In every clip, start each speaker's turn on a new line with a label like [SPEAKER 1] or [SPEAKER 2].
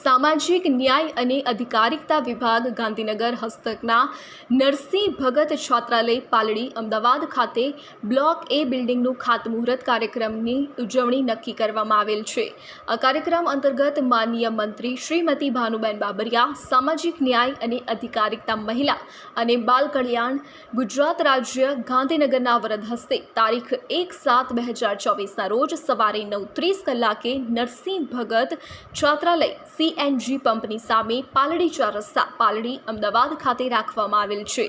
[SPEAKER 1] સામાજિક ન્યાય અને અધિકારિતા વિભાગ ગાંધીનગર હસ્તકના નરસિંહ ભગત છાત્રાલય પાલડી અમદાવાદ ખાતે બ્લોક એ બિલ્ડિંગનું ખાતમુહૂર્ત કાર્યક્રમની ઉજવણી નક્કી કરવામાં આવેલ છે। આ કાર્યક્રમ અંતર્ગત માનનીય મંત્રી શ્રીમતી ભાનુબેન બાબરિયા, સામાજિક ન્યાય અને અધિકારિતા મહિલા અને બાલ કલ્યાણ ગુજરાત રાજ્ય ગાંધીનગરના વરદ હસ્તે તારીખ 1/7/2024ના રોજ સવારે 9:30 કલાકે નરસિંહ ભગત છાત્રાલય CNG પંપની સામે પાલડી 4 રસ્તા પાલડી અમદાવાદ ખાતે રાખવામાં આવેલ છે।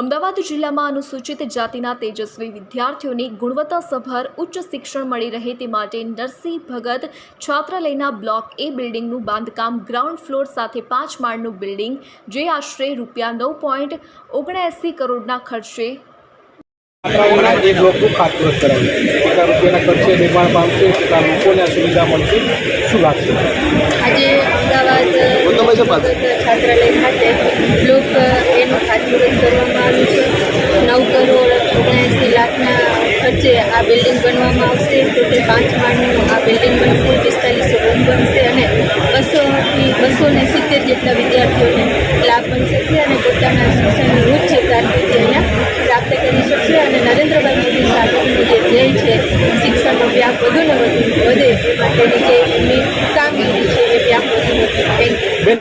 [SPEAKER 1] અમદાવાદ જિલ્લામાં અનુસૂચિત જાતિના તેજસ્વી વિદ્યાર્થીઓને ગુણવત્તાસભર ઉચ્ચ શિક્ષણ મળી રહે તે માટે નરસિંહ ભગત છાત્રાલયના બ્લોક એ બિલ્ડિંગનું બાંધકામ ગ્રાઉન્ડ ફ્લોર સાથે 5 માળનું બિલ્ડિંગ જે આશરે ₹9.79 કરોડના ખર્ચે
[SPEAKER 2] एक लोग को खातमुहूर्त कराયું કેટલા રૂપિયાના ખર્ચે નિર્માણ પામશે, કેટલા લોકોને સુવિધા મળશે, શું લાગશે?
[SPEAKER 3] આજે અમદાવાદ છાત્રાલય ખાતે બ્લોક એનું ખાતમુહૂર્ત કરવામાં આવ્યું છે। 9.79 લાખના ખર્ચે આ બિલ્ડિંગ બનવામાં આવશે। ટોટલ 5 માળનું આ બિલ્ડિંગ બનશે, 4500 રૂમ બનશે અને 200થી 270 જેટલા વિદ્યાર્થીઓને લાભ મળી શકશે અને પોતાના શિક્ષણની ઉચ્ચ કારકિર્દી અહીંયા પ્રાપ્ત કરી શકશે અને નરેન્દ્રભાઈ મોદી સાહેબનું જે ધ્યેય છે શિક્ષણનો વ્યાપ વધુને વધુ વધે એ માટેની જે એમની કામગીરી છે એ વ્યાપ વધુ વધે। Thank you.